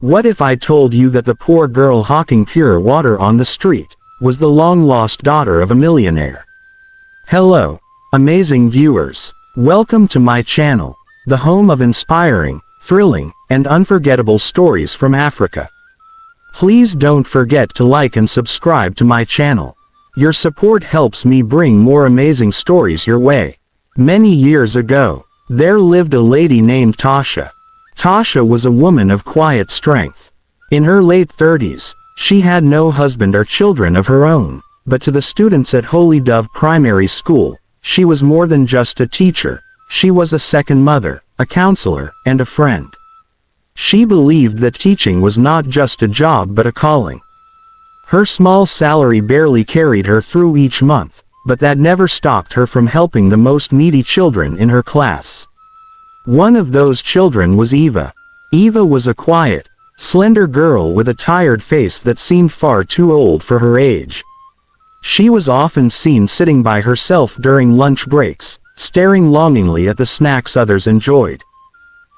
What if I told you that the poor girl hawking pure water on the street was the long-lost daughter of a millionaire? Hello, amazing viewers. Welcome to my channel, the home of inspiring, thrilling, and unforgettable stories from Africa. Please don't forget to like and subscribe to my channel. Your support helps me bring more amazing stories your way. Many years ago, there lived a lady named Tasha. Tasha was a woman of quiet strength. In her late 30s, she had no husband or children of her own, but to the students at Holy Dove Primary School, she was more than just a teacher. She was a second mother, a counselor, and a friend. She believed that teaching was not just a job but a calling. Her small salary barely carried her through each month, but that never stopped her from helping the most needy children in her class. One of those children was Eva. Eva was a quiet, slender girl with a tired face that seemed far too old for her age. She was often seen sitting by herself during lunch breaks, staring longingly at the snacks others enjoyed.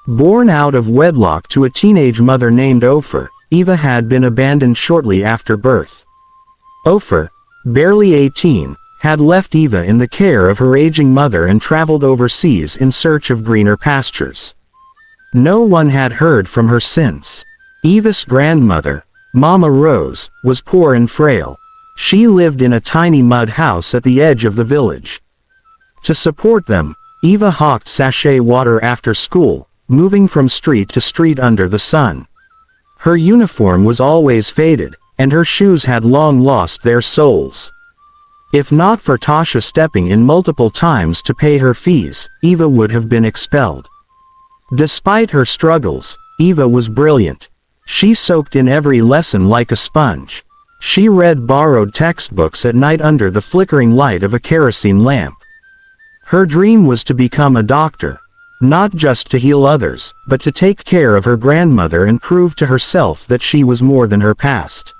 Born out of wedlock to a teenage mother named Ofer, Eva had been abandoned shortly after birth. Ofer, barely 18, had left Eva in the care of her aging mother and traveled overseas in search of greener pastures. No one had heard from her since. Eva's grandmother, Mama Rose, was poor and frail. She lived in a tiny mud house at the edge of the village. To support them, Eva hawked sachet water after school, moving from street to street under the sun. Her uniform was always faded, and her shoes had long lost their soles. If not for Tasha stepping in multiple times to pay her fees, Eva would have been expelled. Despite her struggles, Eva was brilliant. She soaked in every lesson like a sponge. She read borrowed textbooks at night under the flickering light of a kerosene lamp. Her dream was to become a doctor, not just to heal others, but to take care of her grandmother and prove to herself that she was more than her past.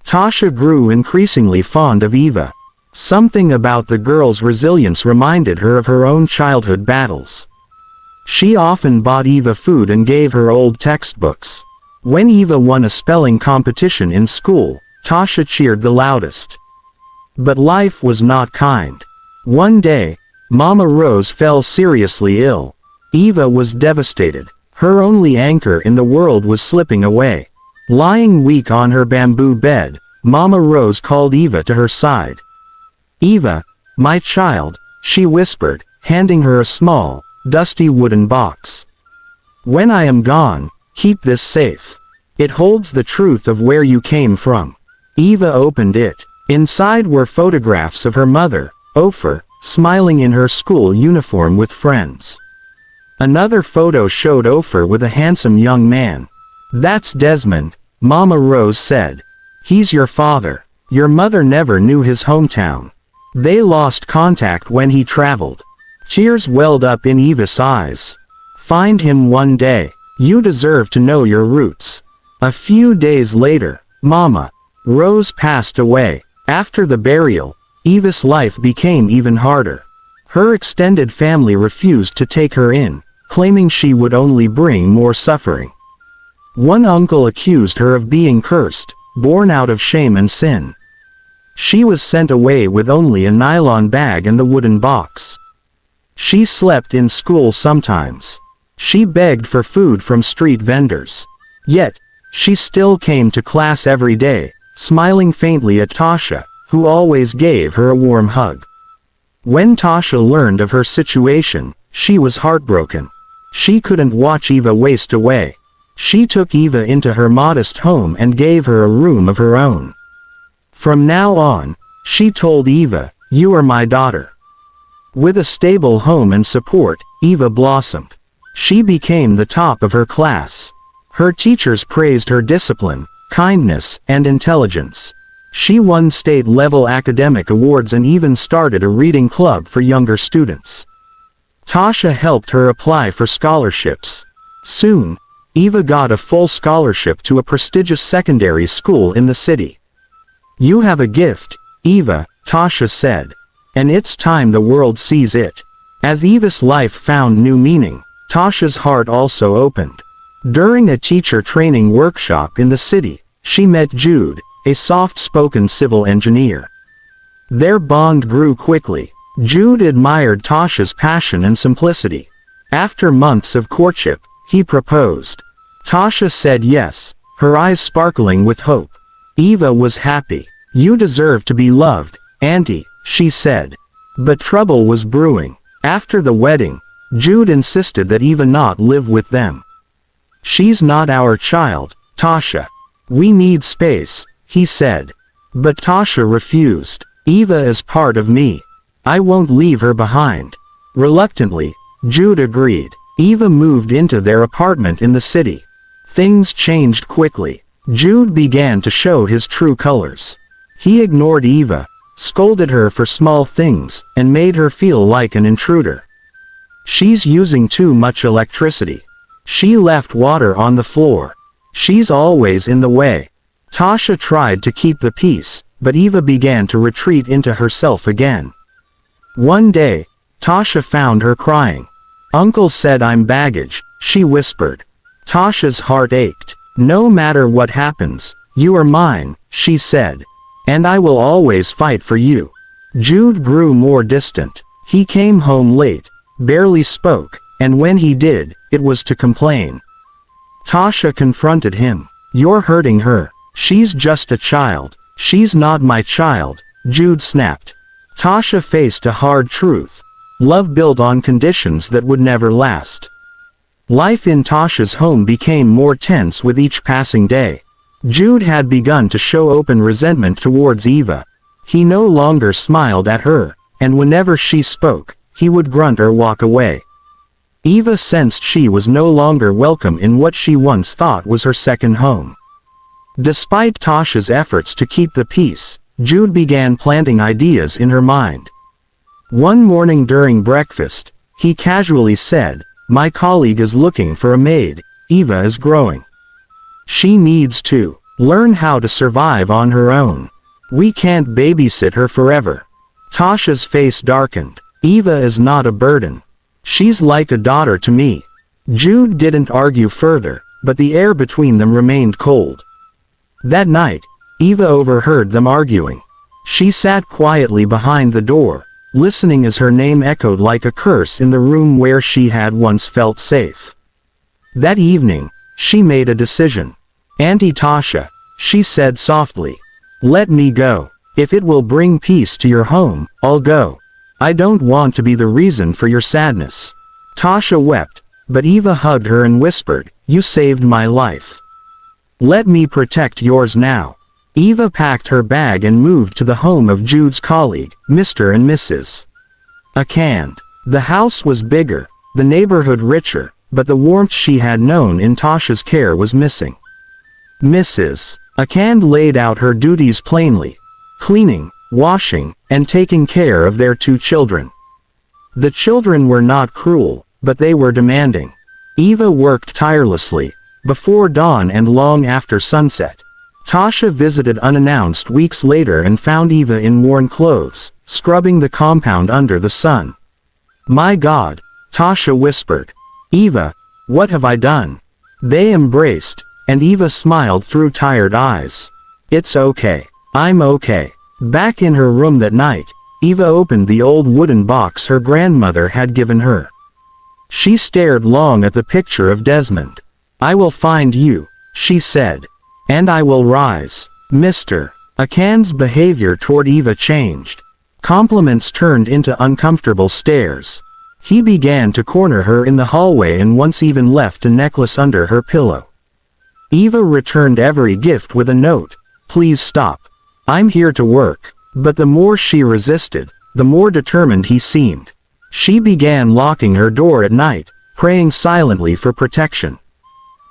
Tasha grew increasingly fond of Eva. Something about the girl's resilience reminded her of her own childhood battles. She often bought Eva food and gave her old textbooks. When Eva won a spelling competition in school, Tasha cheered the loudest. But life was not kind. One day, Mama Rose fell seriously ill. Eva was devastated. Her only anchor in the world was slipping away. Lying weak on her bamboo bed, Mama Rose called Eva to her side. "Eva, my child," she whispered, handing her a small, dusty wooden box. "When I am gone, keep this safe. It holds the truth of where you came from." Eva opened it. Inside were photographs of her mother, Ofer, smiling in her school uniform with friends. Another photo showed Ofer with a handsome young man. "That's Desmond," Mama Rose said. "He's your father. Your mother never knew his hometown. They lost contact when he traveled." Tears welled up in Eva's eyes. "Find him one day. You deserve to know your roots." A few days later, Mama Rose passed away. After the burial, Eva's life became even harder. Her extended family refused to take her in, claiming she would only bring more suffering. One uncle accused her of being cursed, born out of shame and sin. She was sent away with only a nylon bag and the wooden box. She slept in school sometimes. She begged for food from street vendors. Yet, she still came to class every day, smiling faintly at Tasha, who always gave her a warm hug. When Tasha learned of her situation, she was heartbroken. She couldn't watch Eva waste away. She took Eva into her modest home and gave her a room of her own. From now on, she told Eva, "You are my daughter." With a stable home and support, Eva blossomed. She became the top of her class. Her teachers praised her discipline, kindness, and intelligence. She won state-level academic awards and even started a reading club for younger students. Tasha helped her apply for scholarships. Soon, Eva got a full scholarship to a prestigious secondary school in the city. "You have a gift, Eva," Tasha said. "And it's time the world sees it." As Eva's life found new meaning, Tasha's heart also opened. During a teacher training workshop in the city, she met Jude, a soft-spoken civil engineer. Their bond grew quickly. Jude admired Tasha's passion and simplicity. After months of courtship, he proposed. Tasha said yes, her eyes sparkling with hope. Eva was happy. "You deserve to be loved, Auntie," she said. But trouble was brewing. After the wedding, Jude insisted that Eva not live with them. "She's not our child, Tasha. We need space," he said. But Tasha refused. "Eva is part of me. I won't leave her behind." Reluctantly, Jude agreed. Eva moved into their apartment in the city. Things changed quickly. Jude began to show his true colors. He ignored Eva, scolded her for small things, and made her feel like an intruder. "She's using too much electricity. She left water on the floor. She's always in the way." Tasha tried to keep the peace, but Eva began to retreat into herself again. One day, Tasha found her crying. "Uncle said I'm baggage," she whispered. Tasha's heart ached. "No matter what happens, you are mine," she said. "And I will always fight for you." Jude grew more distant. He came home late, barely spoke, and when he did, it was to complain. Tasha confronted him. "You're hurting her. She's just a child." "She's not my child," Jude snapped. Tasha faced a hard truth. Love built on conditions that would never last. Life in Tasha's home became more tense with each passing day. Jude had begun to show open resentment towards Eva. He no longer smiled at her, and whenever she spoke, he would grunt or walk away. Eva sensed she was no longer welcome in what she once thought was her second home. Despite Tasha's efforts to keep the peace, Jude began planting ideas in her mind. One morning during breakfast, he casually said, "My colleague is looking for a maid. Eva is growing. She needs to learn how to survive on her own. We can't babysit her forever." Tasha's face darkened. "Eva is not a burden. She's like a daughter to me." Jude didn't argue further, but the air between them remained cold. That night, Eva overheard them arguing. She sat quietly behind the door, listening as her name echoed like a curse in the room where she had once felt safe. That evening, she made a decision. "Auntie Tasha," she said softly, "let me go. If it will bring peace to your home, I'll go. I don't want to be the reason for your sadness." Tasha wept, but Eva hugged her and whispered, "You saved my life. Let me protect yours now." Eva packed her bag and moved to the home of Jude's colleague, Mr. and Mrs. Akand. The house was bigger, the neighborhood richer, but the warmth she had known in Tasha's care was missing. Mrs. Akand laid out her duties plainly: cleaning, washing, and taking care of their 2 children. The children were not cruel, but they were demanding. Eva worked tirelessly, before dawn and long after sunset. Tasha visited unannounced weeks later and found Eva in worn clothes, scrubbing the compound under the sun. "My God," Tasha whispered. "Eva, what have I done?" They embraced, and Eva smiled through tired eyes. "It's okay. I'm okay." Back in her room that night, Eva opened the old wooden box her grandmother had given her. She stared long at the picture of Desmond. "I will find you," she said. "And I will rise." Mr. Akand's behavior toward Eva changed. Compliments turned into uncomfortable stares. He began to corner her in the hallway and once even left a necklace under her pillow. Eva returned every gift with a note: "Please stop. I'm here to work." But the more she resisted, the more determined he seemed. She began locking her door at night, praying silently for protection.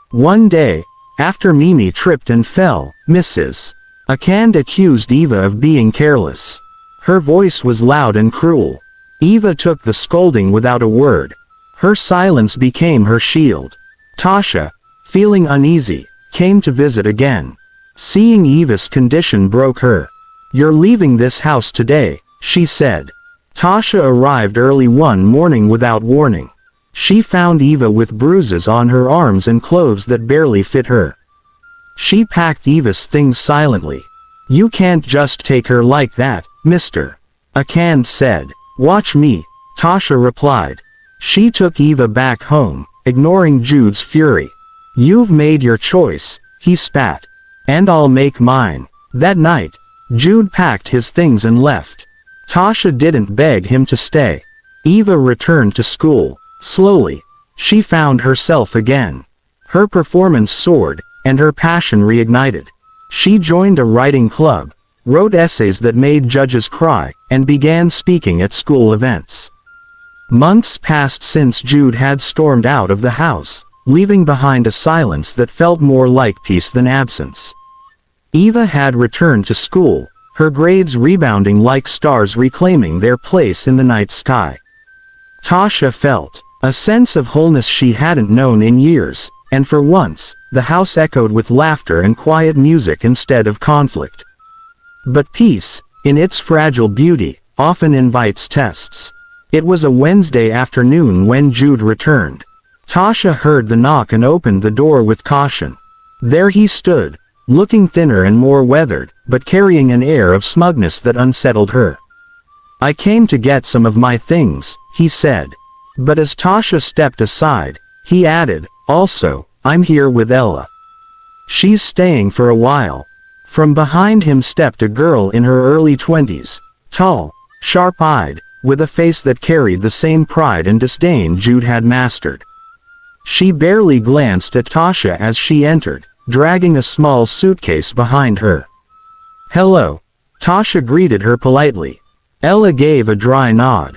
One day, after Mimi tripped and fell, Mrs. Akand accused Eva of being careless. Her voice was loud and cruel. Eva took the scolding without a word. Her silence became her shield. Tasha, feeling uneasy, came to visit again. Seeing Eva's condition broke her. "You're leaving this house today," she said. Tasha arrived early one morning without warning. She found Eva with bruises on her arms and clothes that barely fit her. She packed Eva's things silently. "You can't just take her like that, mister," Akan said. "Watch me," Tasha replied. She took Eva back home, ignoring Jude's fury. "You've made your choice," he spat. "And I'll make mine." That night, Jude packed his things and left. Tasha didn't beg him to stay. Eva returned to school. Slowly, she found herself again. Her performance soared, and her passion reignited. She joined a writing club, wrote essays that made judges cry, and began speaking at school events. Months passed since Jude had stormed out of the house, leaving behind a silence that felt more like peace than absence. Eva had returned to school, her grades rebounding like stars reclaiming their place in the night sky. Tasha felt a sense of wholeness she hadn't known in years, and for once, the house echoed with laughter and quiet music instead of conflict. But peace, in its fragile beauty, often invites tests. It was a Wednesday afternoon when Jude returned. Tasha heard the knock and opened the door with caution. There he stood, looking thinner and more weathered, but carrying an air of smugness that unsettled her. "I came to get some of my things," he said. But as Tasha stepped aside, he added, "Also, I'm here with Ella. She's staying for a while." From behind him stepped a girl in her early 20s, tall, sharp-eyed, with a face that carried the same pride and disdain Jude had mastered. She barely glanced at Tasha as she entered, dragging a small suitcase behind her. "Hello," Tasha greeted her politely. Ella gave a dry nod.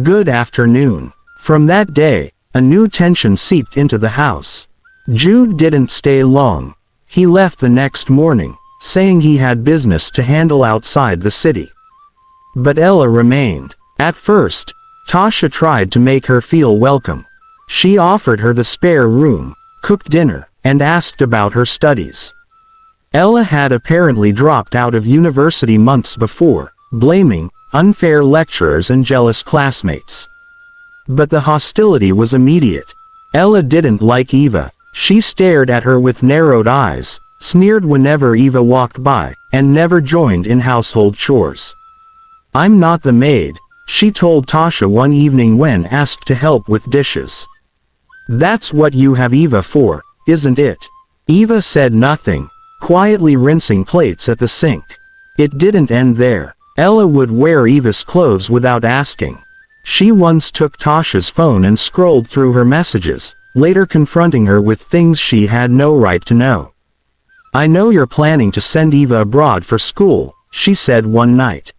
"Good afternoon." From that day, a new tension seeped into the house. Jude didn't stay long. He left the next morning, saying he had business to handle outside the city. But Ella remained. At first, Tasha tried to make her feel welcome. She offered her the spare room, cooked dinner, and asked about her studies. Ella had apparently dropped out of university months before, blaming unfair lecturers and jealous classmates. But the hostility was immediate. Ella didn't like Eva. She stared at her with narrowed eyes, sneered whenever Eva walked by, and never joined in household chores. "I'm not the maid," she told Tasha one evening when asked to help with dishes. "That's what you have Eva for, isn't it?" Eva said nothing, quietly rinsing plates at the sink. It didn't end there. Ella would wear Eva's clothes without asking. She once took Tasha's phone and scrolled through her messages, later confronting her with things she had no right to know. "I know you're planning to send Eva abroad for school," she said one night.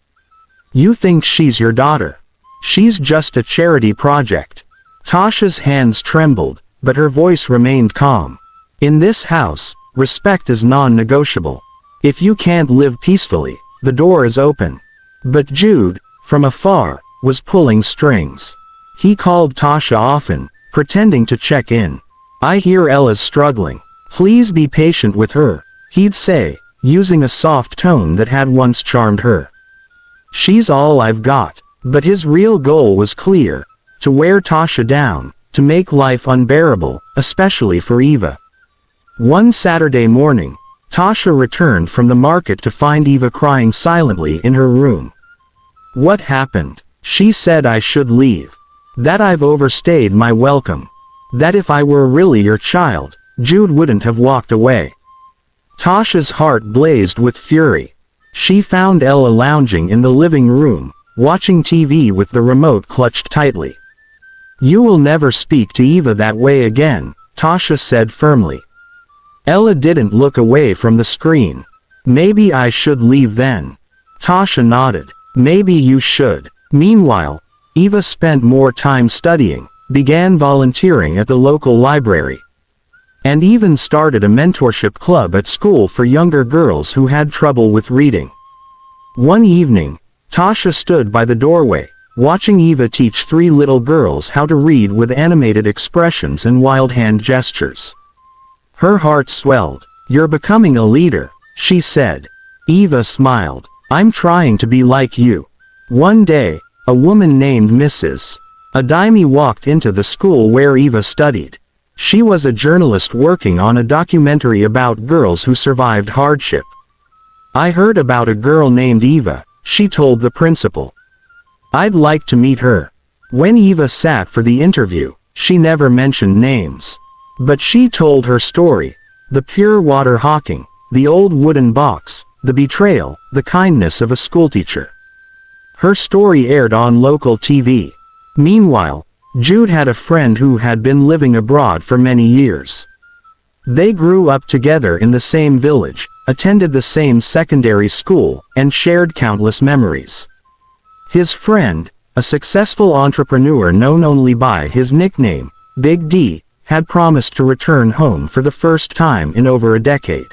"You think she's your daughter. She's just a charity project." Tasha's hands trembled, but her voice remained calm. "In this house, respect is non-negotiable. If you can't live peacefully, the door is open." But Jude, from afar, was pulling strings. He called Tasha often, pretending to check in. "I hear Ella's struggling. Please be patient with her," he'd say, using a soft tone that had once charmed her. "She's all I've got." But his real goal was clear: to wear Tasha down, to make life unbearable, especially for Eva. One Saturday morning, Tasha returned from the market to find Eva crying silently in her room. "What happened?" She said. "I should leave. That I've overstayed my welcome. That if I were really your child, Jude wouldn't have walked away." Tasha's heart blazed with fury. She found Ella lounging in the living room, watching TV with the remote clutched tightly. "You will never speak to Eva that way again," Tasha said firmly. Ella didn't look away from the screen. "Maybe I should leave then." Tasha nodded. "Maybe you should." Meanwhile, Eva spent more time studying, began volunteering at the local library, and even started a mentorship club at school for younger girls who had trouble with reading. One evening, Tasha stood by the doorway, watching Eva teach 3 little girls how to read with animated expressions and wild hand gestures. Her heart swelled. "You're becoming a leader," she said. Eva smiled. "I'm trying to be like you." One day, a woman named Mrs. A daimyo walked into the school where Eva studied. She was a journalist working on a documentary about girls who survived hardship. "I heard about a girl named Eva," she told the principal. "I'd like to meet her." When Eva sat for the interview, she never mentioned names. But she told her story: the pure water hawking, the old wooden box, the betrayal, the kindness of a schoolteacher. Her story aired on local TV. Meanwhile, Jude had a friend who had been living abroad for many years. They grew up together in the same village, attended the same secondary school, and shared countless memories. His friend, a successful entrepreneur known only by his nickname, Big D, had promised to return home for the first time in over a decade.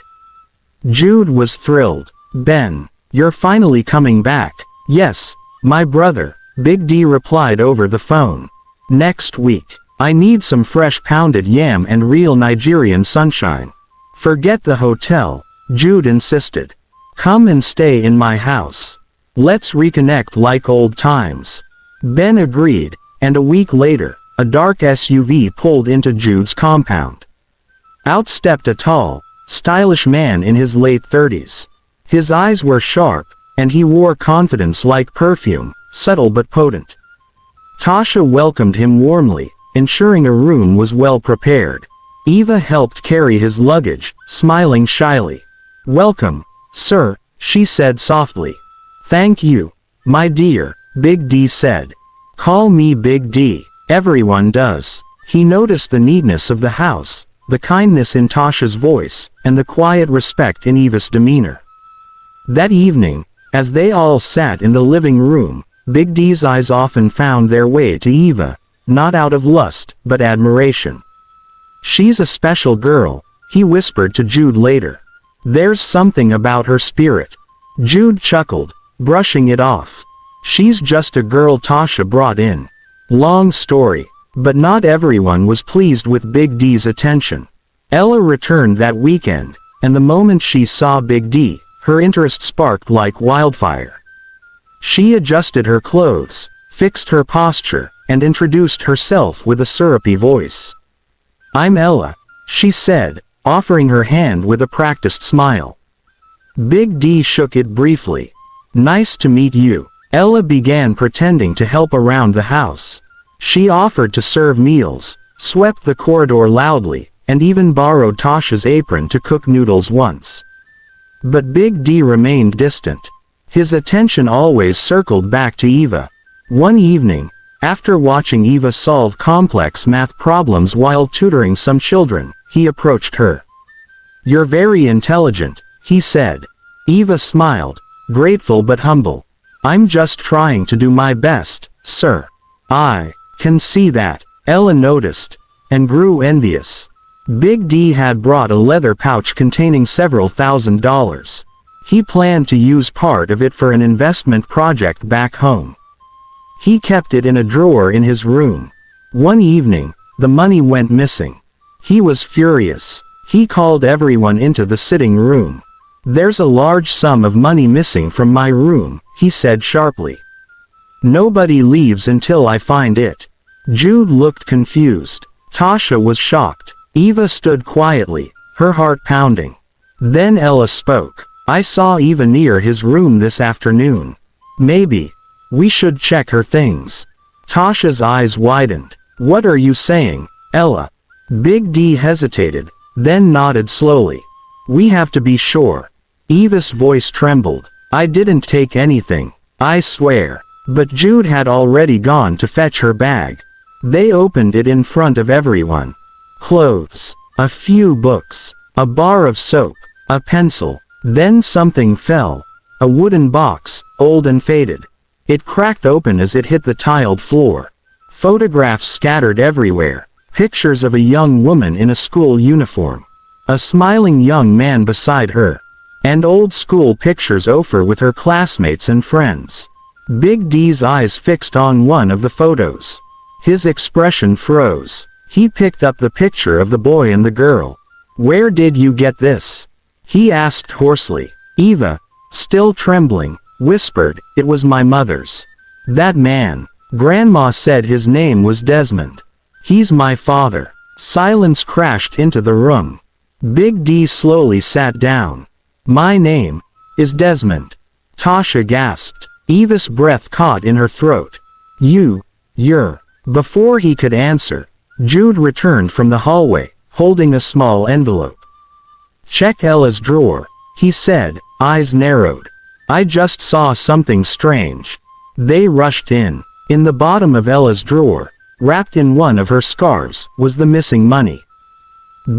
Jude was thrilled. "Ben, you're finally coming back." "Yes, my brother," Big D replied over the phone. "Next week. I need some fresh pounded yam and real Nigerian sunshine." "Forget the hotel," Jude insisted. "Come and stay in my house. Let's reconnect like old times." Ben agreed, and a week later, a dark SUV pulled into Jude's compound. Out stepped a tall, stylish man in his late 30s. His eyes were sharp, and he wore confidence like perfume, subtle but potent. Tasha welcomed him warmly, ensuring a room was well prepared. Eva helped carry his luggage, smiling shyly. "Welcome, sir," she said softly. "Thank you, my dear," Big D said. "Call me Big D, everyone does." He noticed the neatness of the house, the kindness in Tasha's voice, and the quiet respect in Eva's demeanor. That evening, as they all sat in the living room, Big D's eyes often found their way to Eva, not out of lust, but admiration. "She's a special girl," he whispered to Jude later. "There's something about her spirit." Jude chuckled, brushing it off. "She's just a girl Tasha brought in." Long story. But not everyone was pleased with Big D's attention. Ella returned that weekend, and the moment she saw Big D, her interest sparked like wildfire. She adjusted her clothes, fixed her posture, and introduced herself with a syrupy voice. "I'm Ella," she said, offering her hand with a practiced smile. Big D shook it briefly. "Nice to meet you." Ella began pretending to help around the house. She offered to serve meals, swept the corridor loudly, and even borrowed Tasha's apron to cook noodles once. But Big D remained distant. His attention always circled back to Eva. One evening, after watching Eva solve complex math problems while tutoring some children, he approached her. "You're very intelligent," he said. Eva smiled, grateful but humble. "I'm just trying to do my best, sir." "I can see that," Ella noticed, and grew envious. Big D had brought a leather pouch containing several $1,000s. He planned to use part of it for an investment project back home. He kept it in a drawer in his room. One evening, the money went missing. He was furious. He called everyone into the sitting room. "There's a large sum of money missing from my room," he said sharply. "Nobody leaves until I find it." Jude looked confused. Tasha was shocked. Eva stood quietly, her heart pounding. Then Ella spoke. "I saw Eva near his room this afternoon. Maybe we should check her things." Tasha's eyes widened. "What are you saying, Ella?" Big D hesitated, then nodded slowly. "We have to be sure." Eva's voice trembled. "I didn't take anything, I swear." But Jude had already gone to fetch her bag. They opened it in front of everyone. Clothes, a few books, a bar of soap, a pencil. Then something fell. A wooden box, old and faded. It cracked open as it hit the tiled floor. Photographs scattered everywhere. Pictures of a young woman in a school uniform. A smiling young man beside her. And old school pictures of her with her classmates and friends. Big D's eyes fixed on one of the photos. His expression froze. He picked up the picture of the boy and the girl. "Where did you get this?" he asked hoarsely. Eva, still trembling, whispered, "It was my mother's." "That man," Grandma said his name was Desmond. He's my father. Silence crashed into the room. Big D slowly sat down. My name is Desmond. Tasha gasped. Eva's breath caught in her throat. You're. Before he could answer, Jude returned from the hallway, holding a small envelope. Check Ella's drawer, he said, eyes narrowed. I just saw something strange. They rushed in. In the bottom of Ella's drawer, wrapped in one of her scarves, was the missing money.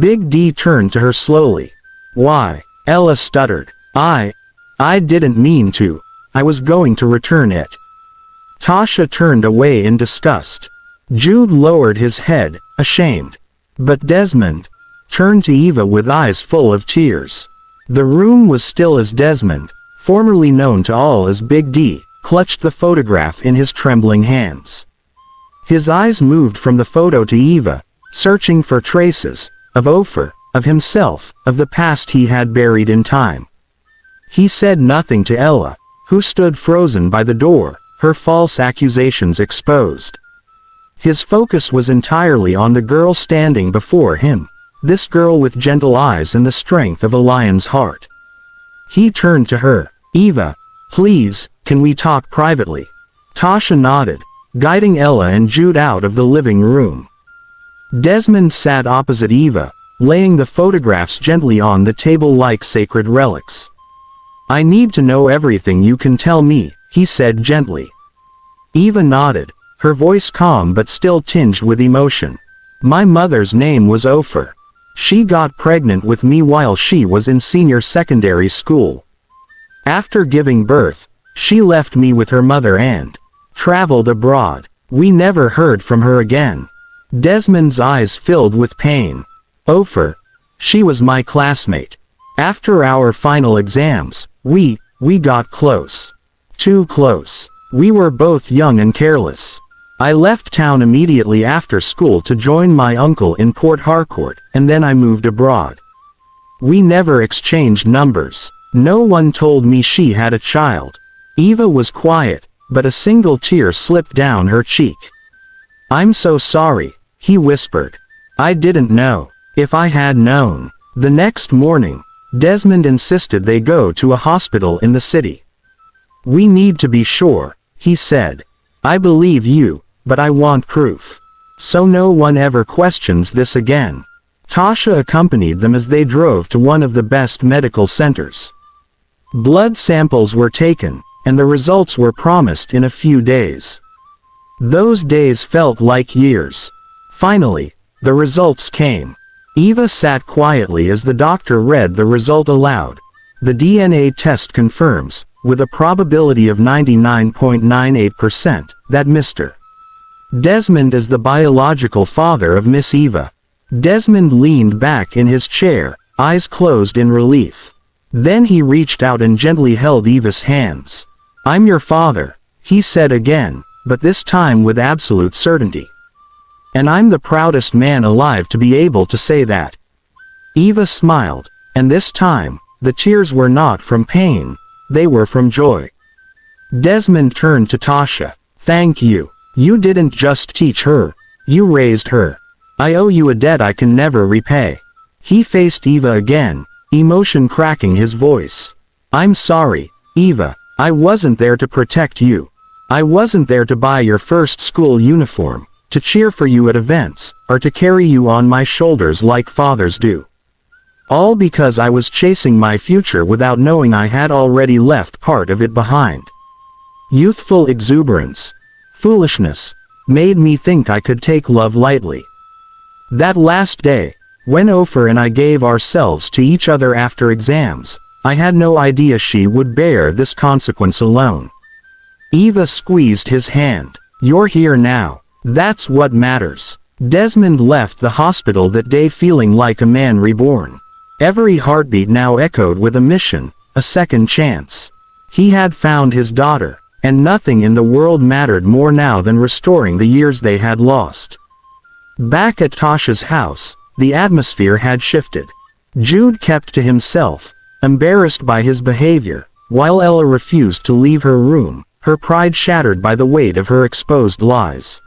Big D turned to her slowly. Why? Ella stuttered. I didn't mean to. I was going to return it. Tasha turned away in disgust. Jude lowered his head, ashamed. But Desmond turned to Eva with eyes full of tears. The room was still as Desmond, formerly known to all as Big D, clutched the photograph in his trembling hands. His eyes moved from the photo to Eva, searching for traces of Ofer, of himself, of the past he had buried in time. He said nothing to Ella, who stood frozen by the door, her false accusations exposed. His focus was entirely on the girl standing before him, this girl with gentle eyes and the strength of a lion's heart. He turned to her. Eva, please, can we talk privately? Tasha nodded, guiding Ella and Jude out of the living room. Desmond sat opposite Eva, laying the photographs gently on the table like sacred relics. I need to know everything you can tell me, he said gently. Eva nodded, her voice calm but still tinged with emotion. My mother's name was Ofer. She got pregnant with me while she was in senior secondary school. After giving birth, she left me with her mother and traveled abroad. We never heard from her again. Desmond's eyes filled with pain. Ofer, she was my classmate. After our final exams, we got close. Too close. We were both young and careless. I left town immediately after school to join my uncle in Port Harcourt, and then I moved abroad. We never exchanged numbers. No one told me she had a child. Eva was quiet, but a single tear slipped down her cheek. I'm so sorry, he whispered. I didn't know. If I had known. The next morning, Desmond insisted they go to a hospital in the city. We need to be sure, he said. I believe you, but I want proof. So no one ever questions this again. Tasha accompanied them as they drove to one of the best medical centers. Blood samples were taken, and the results were promised in a few days. Those days felt like years. Finally, the results came. Eva sat quietly as the doctor read the result aloud. The DNA test confirms, with a probability of 99.98%, that Mr. Desmond is the biological father of Miss Eva. Desmond leaned back in his chair, eyes closed in relief. Then he reached out and gently held Eva's hands. I'm your father, he said again, but this time with absolute certainty. And I'm the proudest man alive to be able to say that. Eva smiled, and this time, the tears were not from pain, they were from joy. Desmond turned to Tasha. Thank you. You didn't just teach her. You raised her. I owe you a debt I can never repay. He faced Eva again, emotion cracking his voice. I'm sorry, Eva. I wasn't there to protect you. I wasn't there to buy your first school uniform, to cheer for you at events, or to carry you on my shoulders like fathers do. All because I was chasing my future without knowing I had already left part of it behind. Youthful exuberance, foolishness, made me think I could take love lightly. That last day, when Ofer and I gave ourselves to each other after exams, I had no idea she would bear this consequence alone. Eva squeezed his hand. You're here now. That's what matters. Desmond left the hospital that day feeling like a man reborn. Every heartbeat now echoed with a mission, a second chance. He had found his daughter, and nothing in the world mattered more now than restoring the years they had lost. Back at Tasha's house, the atmosphere had shifted. Jude kept to himself, embarrassed by his behavior, while Ella refused to leave her room, her pride shattered by the weight of her exposed lies.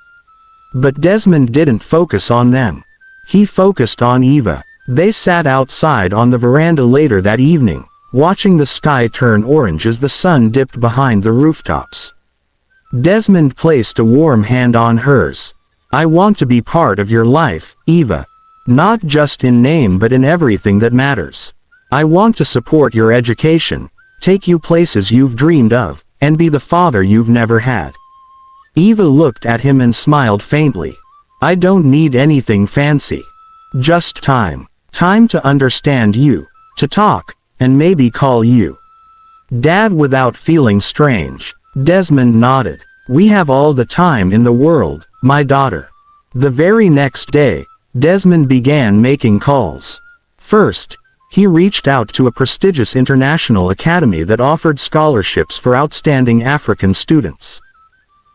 But Desmond didn't focus on them. He focused on Eva. They sat outside on the veranda later that evening, watching the sky turn orange as the sun dipped behind the rooftops. Desmond placed a warm hand on hers. "I want to be part of your life, Eva. Not just in name but in everything that matters. I want to support your education, take you places you've dreamed of, and be the father you've never had." Eva looked at him and smiled faintly. "I don't need anything fancy. Just time. Time to understand you, to talk, and maybe call you Dad without feeling strange." Desmond nodded. "We have all the time in the world, my daughter." The very next day, Desmond began making calls. First, he reached out to a prestigious international academy that offered scholarships for outstanding African students.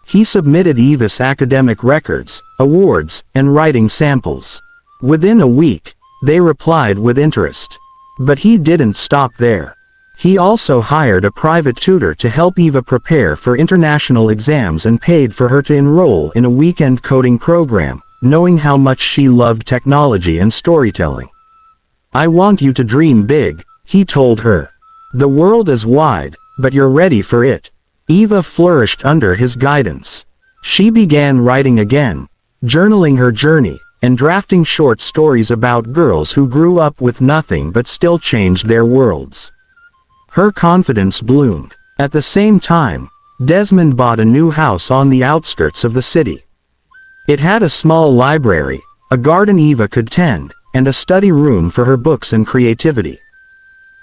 He submitted Eva's academic records, awards, and writing samples. Within a week, they replied with interest. But he didn't stop there. He also hired a private tutor to help Eva prepare for international exams and paid for her to enroll in a weekend coding program, knowing how much she loved technology and storytelling. "I want you to dream big," he told her. "The world is wide, but you're ready for it." Eva flourished under his guidance. She began writing again, journaling her journey, and drafting short stories about girls who grew up with nothing but still changed their worlds. Her confidence bloomed. At the same time, Desmond bought a new house on the outskirts of the city. It had a small library, a garden Eva could tend, and a study room for her books and creativity.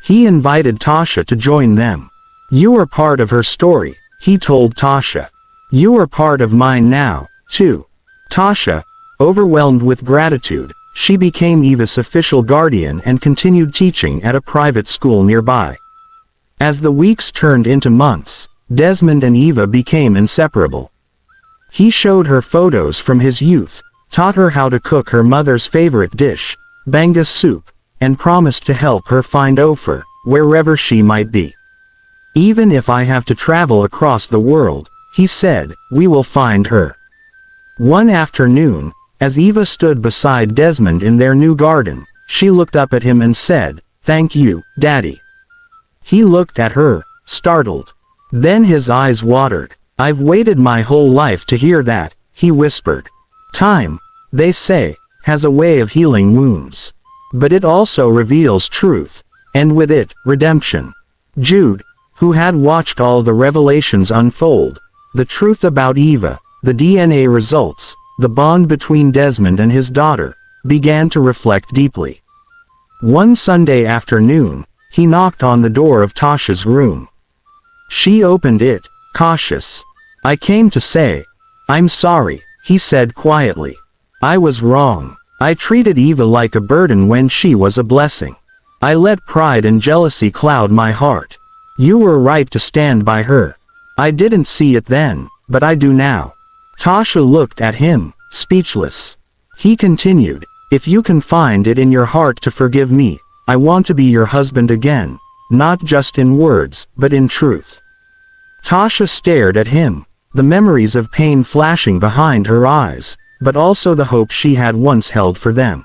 He invited Tasha to join them. "You are part of her story," he told Tasha. "You are part of mine now, too." Tasha, overwhelmed with gratitude, she became Eva's official guardian and continued teaching at a private school nearby. As the weeks turned into months, Desmond and Eva became inseparable. He showed her photos from his youth, taught her how to cook her mother's favorite dish, banga soup, and promised to help her find Ofer, wherever she might be. "Even if I have to travel across the world," he said, "we will find her." One afternoon, as Eva stood beside Desmond in their new garden, she looked up at him and said, "Thank you, Daddy." He looked at her, startled. Then his eyes watered. "I've waited my whole life to hear that," he whispered. "Time, they say, has a way of healing wounds. But it also reveals truth, and with it, redemption." Jude, who had watched all the revelations unfold, the truth about Eva, the DNA results, the bond between Desmond and his daughter, began to reflect deeply. One Sunday afternoon, he knocked on the door of Tasha's room. She opened it, cautious. "I came to say, I'm sorry," he said quietly. "I was wrong. I treated Eva like a burden when she was a blessing. I let pride and jealousy cloud my heart. You were right to stand by her. I didn't see it then, but I do now." Tasha looked at him, speechless. He continued, "If you can find it in your heart to forgive me, I want to be your husband again, not just in words, but in truth." Tasha stared at him, the memories of pain flashing behind her eyes, but also the hope she had once held for them.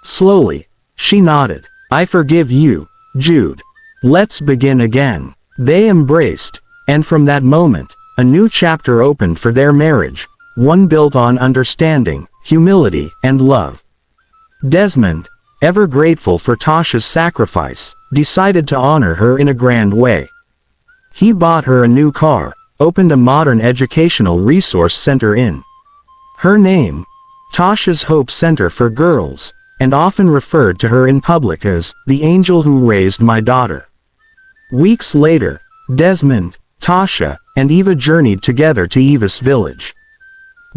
Slowly, she nodded. "I forgive you, Jude. Let's begin again." They embraced, and from that moment, a new chapter opened for their marriage, one built on understanding, humility, and love. Desmond, ever grateful for Tasha's sacrifice, decided to honor her in a grand way. He bought her a new car, opened a modern educational resource center in her name, Tasha's Hope Center for Girls, and often referred to her in public as the angel who raised my daughter. Weeks later, Desmond, Tasha, and Eva journeyed together to Eva's village.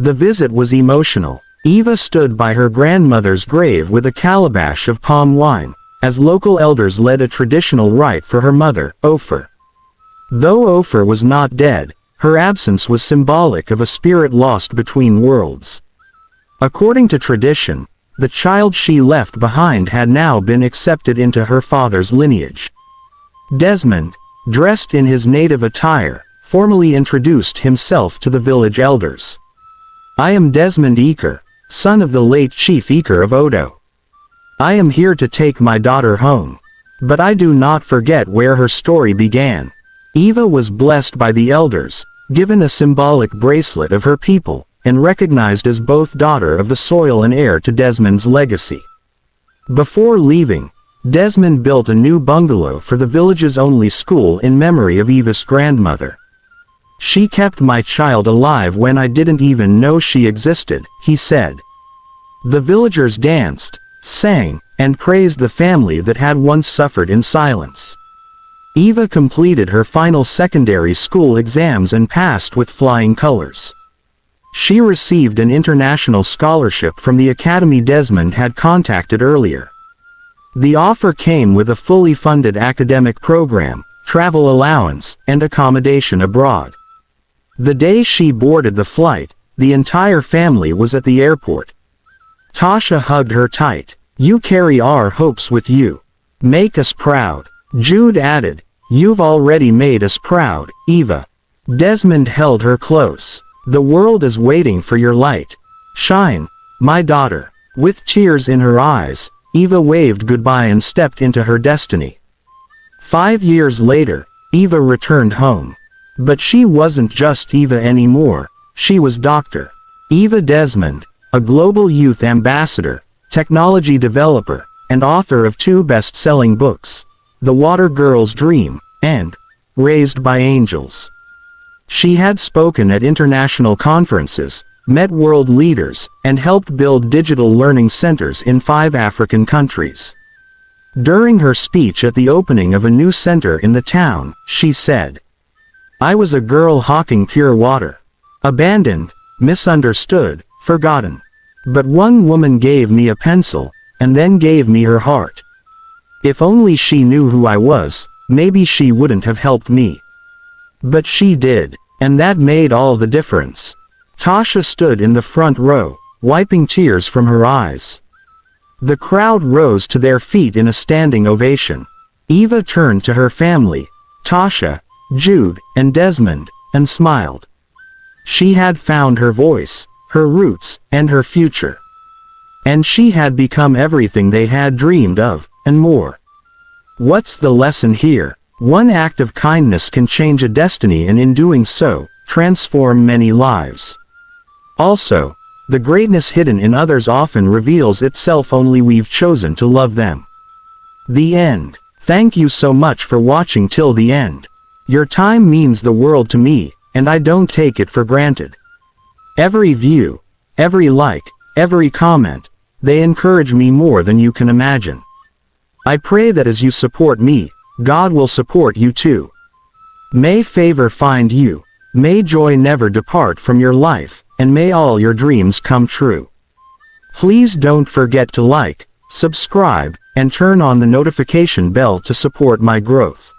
The visit was emotional. Eva stood by her grandmother's grave with a calabash of palm wine, as local elders led a traditional rite for her mother, Ofer. Though Ofer was not dead, her absence was symbolic of a spirit lost between worlds. According to tradition, the child she left behind had now been accepted into her father's lineage. Desmond, dressed in his native attire, formally introduced himself to the village elders. "I am Desmond Eaker, son of the late Chief Eaker of Odo. I am here to take my daughter home. But I do not forget where her story began." Eva was blessed by the elders, given a symbolic bracelet of her people, and recognized as both daughter of the soil and heir to Desmond's legacy. Before leaving, Desmond built a new bungalow for the village's only school in memory of Eva's grandmother. "She kept my child alive when I didn't even know she existed," he said. The villagers danced, sang, and praised the family that had once suffered in silence. Eva completed her final secondary school exams and passed with flying colors. She received an international scholarship from the academy Desmond had contacted earlier. The offer came with a fully funded academic program, travel allowance, and accommodation abroad. The day she boarded the flight, the entire family was at the airport. Tasha hugged her tight. "You carry our hopes with you. Make us proud." Jude added, "You've already made us proud, Eva." Desmond held her close. "The world is waiting for your light. Shine, my daughter." With tears in her eyes, Eva waved goodbye and stepped into her destiny. 5 years later, Eva returned home. But she wasn't just Eva anymore, she was Dr. Eva Desmond, a global youth ambassador, technology developer, and author of 2 best-selling books, The Water Girl's Dream, and Raised by Angels. She had spoken at international conferences, met world leaders, and helped build digital learning centers in 5 African countries. During her speech at the opening of a new center in the town, she said, "I was a girl hawking pure water. Abandoned, misunderstood, forgotten. But one woman gave me a pencil, and then gave me her heart. If only she knew who I was, maybe she wouldn't have helped me. But she did, and that made all the difference." Tasha stood in the front row, wiping tears from her eyes. The crowd rose to their feet in a standing ovation. Eva turned to her family, Tasha, Jude, and Desmond, and smiled. She had found her voice, her roots, and her future. And she had become everything they had dreamed of, and more. What's the lesson here? One act of kindness can change a destiny, and in doing so, transform many lives. Also, the greatness hidden in others often reveals itself only we've chosen to love them. The end. Thank you so much for watching till the end. Your time means the world to me, and I don't take it for granted. Every view, every like, every comment, they encourage me more than you can imagine. I pray that as you support me, God will support you too. May favor find you, may joy never depart from your life, and may all your dreams come true. Please don't forget to like, subscribe, and turn on the notification bell to support my growth.